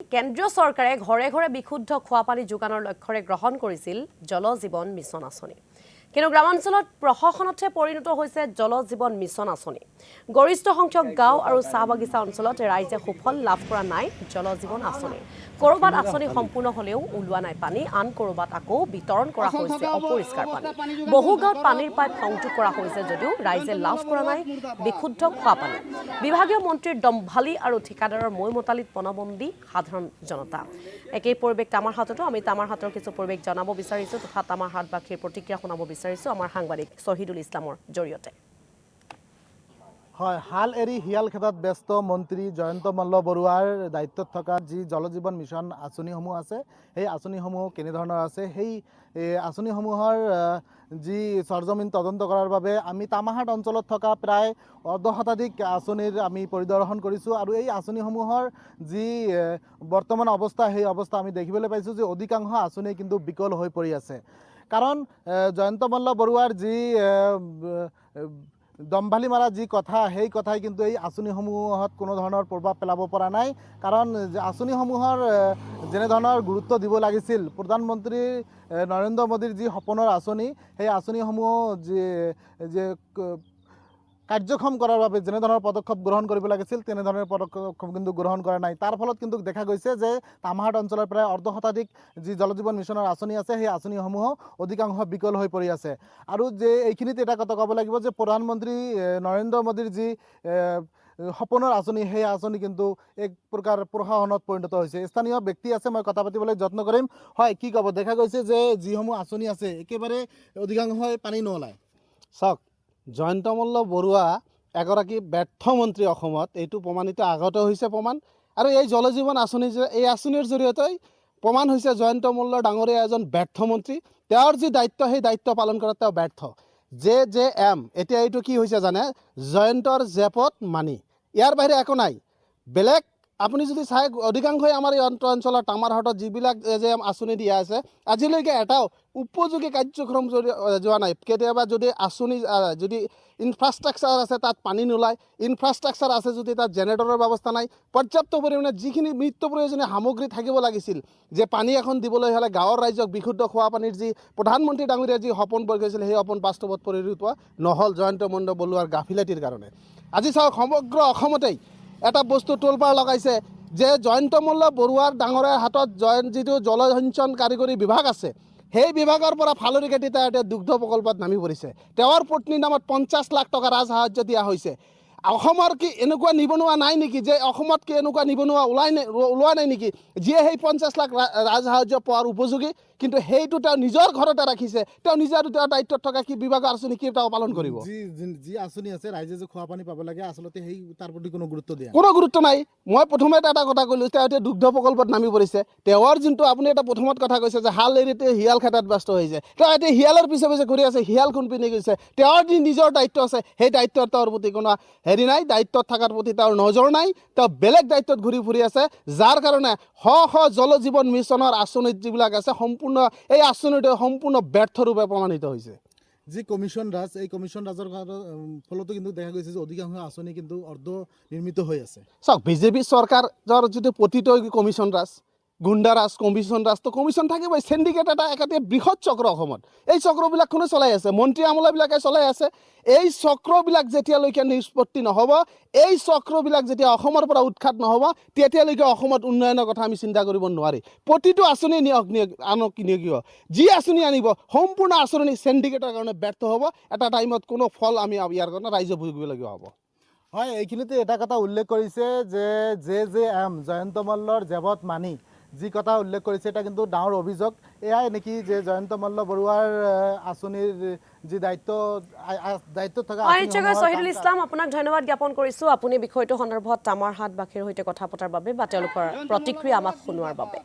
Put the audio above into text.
কেন্দ্ৰীয় চৰকাৰে ঘৰে ঘৰে বিশুদ্ধ খোৱাপানী যোগানৰ লক্ষ্যৰে গ্ৰহণ কৰিছিল জল জীৱন মিছন আঁচনি। কিন্তু গ্ৰামাঞ্চলত প্ৰশাসনতহে পৰিণত হৈছে জল জীৱন মিছন আঁচনি। গৰিষ্ঠ সংখ্যক গাঁও আৰু চাহ বাগিচা অঞ্চলত ৰাইজে সুফল লাভ কৰা নাই জল জীৱন আঁচনি। কৰবাত আঁচনি সম্পূৰ্ণ হলেও ওলোৱা নাই পানী, আন কৰবাত আকৌ বিতৰণ কৰা হৈছে অপৰিষ্কাৰ পানী। বহু গাঁৱত পানীৰ পাইপ সংযোগ কৰা হৈছে যদিও ৰাইজে লাভ কৰা নাই বিশুদ্ধ খোৱাপানী। বিভাগীয় মন্ত্ৰীৰ দম্ভালি আৰু ঠিকাদাৰৰ মৈমতালিত পণবন্দী সাধাৰণ জনতা। একেই পৰিৱেশ তামাৰহাটতো আমি তামাৰহাটৰ কিছু পৰিৱেশ জনাব বিচাৰিছোঁ তথা তামাৰহাটবাসীৰ প্ৰতিক্ৰিয়া শুনাব বিচাৰিছোঁ আমাৰ সাংবাদিক শহীদুল ইছলামৰ জৰিয়তে। হয়, হাল এৰি হিয়াল খেতাত ব্যস্ত মন্ত্ৰী জয়ন্ত মল্ল বৰুৱাৰ দায়িত্বত থকা যি জল জীৱন মিছন আঁচনিসমূহ আছে সেই আঁচনিসমূহ কেনেধৰণৰ আছে সেই আঁচনিসমূহৰ যি সৰজমিন তদন্ত কৰাৰ বাবে আমি তামাৰহাট অঞ্চলত থকা প্ৰায় অৰ্ধশতাধিক আঁচনিৰ আমি পৰিদৰ্শন কৰিছোঁ আৰু এই আঁচনিসমূহৰ যি বৰ্তমান অৱস্থা সেই অৱস্থা আমি দেখিবলৈ পাইছোঁ যে অধিকাংশ আঁচনি কিন্তু বিকল হৈ পৰি আছে। কাৰণ জয়ন্ত মল্ল বৰুৱাৰ যি দম্ভালি মাৰা যি কথা সেই কথাই কিন্তু এই আঁচনিসমূহত কোনো ধৰণৰ প্ৰভাৱ পেলাব পৰা নাই। কাৰণ আঁচনিসমূহৰ যেনেধৰণৰ গুৰুত্ব দিব লাগিছিল, প্ৰধানমন্ত্ৰী নৰেন্দ্ৰ মোদীৰ যি সপোনৰ আঁচনি সেই আঁচনিসমূহ যে কাৰ্যক্ষম কৰাৰ বাবে যেনেধৰণৰ পদক্ষেপ গ্ৰহণ কৰিব লাগিছিল তেনেধৰণৰ পদক্ষেপ কিন্তু গ্ৰহণ কৰা নাই। তাৰ ফলত কিন্তু দেখা গৈছে যে তামাৰহাট অঞ্চলৰ প্ৰায় অৰ্ধশতাধিক যি জল জীৱন মিছনৰ আঁচনি আছে সেই আঁচনিসমূহ অধিকাংশ বিকল হৈ পৰি আছে। আৰু যে এইখিনিত এটা কথা ক'ব লাগিব যে প্ৰধানমন্ত্ৰী নৰেন্দ্ৰ মোদীৰ যি সপোনৰ আঁচনি সেই আঁচনি কিন্তু এক প্ৰকাৰ প্ৰশাসনত পৰিণত হৈছে। স্থানীয় ব্যক্তি আছে, মই কথা পাতিবলৈ যত্ন কৰিম। হয়, কি ক'ব? দেখা গৈছে যে যিসমূহ আঁচনি আছে একেবাৰে অধিকাংশই পানী নলায়। চাওক, জয়ন্ত মল্ল বৰুৱা এগৰাকী ব্যৰ্থ মন্ত্ৰী অসমত, এইটো প্ৰমাণিত আগত হৈছে প্ৰমাণ। আৰু এই জল জীৱন আঁচনি এই আঁচনিৰ জৰিয়তে প্ৰমাণ হৈছে জয়ন্ত মল্ল ডাঙৰীয়া এজন ব্যৰ্থ মন্ত্ৰী। তেওঁৰ যি দায়িত্ব সেই দায়িত্ব পালন কৰাত তেওঁ ব্যৰ্থ। JJM এতিয়া এইটো কি হৈছে জানে? জয়ন্তৰ জেপত মানি, ইয়াৰ বাহিৰে একো নাই। বেলেগ আপুনি যদি চাই অধিকাংশই আমাৰ এই অঞ্চলৰ তামাৰহাটত যিবিলাক JJM আঁচনি দিয়া আছে আজিলৈকে এটাও উপযোগী কাৰ্যক্ৰম যোৱা নাই। কেতিয়াবা যদি আঁচনি যদি ইনফ্ৰাষ্ট্ৰাকচাৰ আছে তাত পানী নোলায়, ইনফ্ৰাষ্ট্ৰাকচাৰ আছে যদি তাত জেনেৰেটৰৰ ব্যৱস্থা নাই, পৰ্যাপ্ত পৰিমাণে যিখিনি নিত্য প্ৰয়োজনীয় সামগ্ৰী থাকিব লাগিছিল, যে পানী এখন দিবলৈ হ'লে গাঁৱৰ ৰাইজক বিশুদ্ধ খোৱা পানীৰ যি প্ৰধানমন্ত্ৰী ডাঙৰীয়া যি সপোন কৈ গৈছিল সেই সপোন বাস্তৱত পৰিণত নহ'ল জয়ন্ত মল্ল বৰুৱাৰ গাফিলতিৰ কাৰণে। আজি চাওক, সমগ্ৰ অসমতেই এটা বস্তু তোলপাৰ লগাইছে যে জয়ন্ত মল্ল বৰুৱাৰ ডাঙৰীয়াৰ হাতত যিটো জলসিঞ্চন কাৰিকৰী বিভাগ আছে সেই বিভাগৰ পৰা ফালৰি কাটি তেওঁ এতিয়া দুগ্ধ প্ৰকল্পত নামি পৰিছে। তেওঁৰ পত্নীৰ নামত 50 লাখ টকা ৰাজসাহায্য দিয়া হৈছে। অসমৰ কি এনেকুৱা নিবনুৱা নাই নেকি, যে অসমত কি এনেকুৱা নিবনুৱা ওলোৱা নাই নেকি যিয়ে সেই 50 লাখ ৰাজসাহায্য পোৱাৰ উপযোগী? কিন্তু সেইটো তেওঁ নিজৰ ঘৰতে ৰাখিছে। তেওঁ নিজৰ দায়িত্বত থকা কি বিভাগৰ আঁচনি কি তেওঁ পালন কৰিব? যি আঁচনি আছে ৰাইজে যে খোৱা পানী পাব লাগে আচলতে সেই তাৰ প্ৰতি কোনো গুৰুত্ব দিয়া কোনো গুৰুত্ব নাই। মই প্ৰথমতে এটা কথা ক'লো, তেওঁ এতিয়া দুগ্ধ প্ৰকল্পত নামি পৰিছে। তেওঁৰ যোনটো আপুনি এটা প্ৰথমত কথা কৈছে যে হাল এৰিতে শিয়াল খেতাত ব্যস্ত হৈছে, তেওঁ এতিয়া শিয়ালৰ পিছে পিছে ঘূৰি আছে, শিয়াল কোন পিনে গৈছে? তেওঁৰ যি নিজৰ দায়িত্ব আছে সেই দায়িত্বত তেওঁৰ প্ৰতি কোনো হেৰি নাই, দায়িত্বত থকাৰ প্ৰতি তেওঁৰ নজৰ নাই। তেওঁ বেলেগ দায়িত্বত ঘূৰি ফুৰি আছে, যাৰ কাৰণে শ জল জীৱন মিছনৰ আঁচনিত যিবিলাক আছে সম্পূৰ্ণ এই আঁচনিটো সম্পূৰ্ণ ব্যৰ্থৰূপে প্ৰমাণিত হৈছে। যি কমিশ্যন ৰাজ, এই কমিশ্যন ৰাজৰ ফলতো কিন্তু দেখা গৈছে যে অধিকাংশ আঁচনি কিন্তু অৰ্ধ নিৰ্মিত হৈ আছে। চাওক, বিজেপি চৰকাৰৰ যিটো পতিত কমিশ্যন ৰাজ, গুণ্ডাৰাজ, কমিশ্যন ৰাজ, তো কমিশ্যন থাকিবই। চেণ্ডিকেট এটা বৃহৎ চক্ৰ অসমত, এই চক্ৰবিলাক কোনে চলাই আছে? মন্ত্ৰী আমলাবিলাকে চলাই আছে। এই চক্ৰবিলাক যেতিয়ালৈকে নিষ্পত্তি নহ'ব, এই চক্ৰবিলাক যেতিয়া অসমৰ পৰা উৎখাত নহ'ব, তেতিয়ালৈকে অসমত উন্নয়নৰ কথা আমি চিন্তা কৰিব নোৱাৰি। প্ৰতিটো আঁচনি আনক নিয়োগীয় যি আঁচনি আনিব সম্পূৰ্ণ আঁচনি চেণ্ডিকেটৰ কাৰণে ব্যৰ্থ হ'ব। এটা টাইমত কোনো ফল আমি ইয়াৰ কাৰণে ৰাইজে ভুগিবলগীয়া হ'ব। হয়, এইখিনিতে এটা কথা উল্লেখ কৰিছে যে JJM জয়ন্ত মল্লৰ জেবত মানি যি কথা উল্লেখ কৰিছে এটা কিন্তু ডাঙৰ অভিযোগ। এয়াই নেকি যে জয়ন্ত মল্ল বৰুৱাৰ আঁচনিৰ যি দায়িত্ব থকা শহীদুল ইছলাম, আপোনাক ধন্যবাদ জ্ঞাপন কৰিছোঁ আপুনি বিষয়টো সন্দৰ্ভত তামাৰহাটবাসীৰ সৈতে কথা পতাৰ বাবে বা তেওঁলোকৰ প্ৰতিক্ৰিয়া আমাক শুনোৱাৰ বাবে।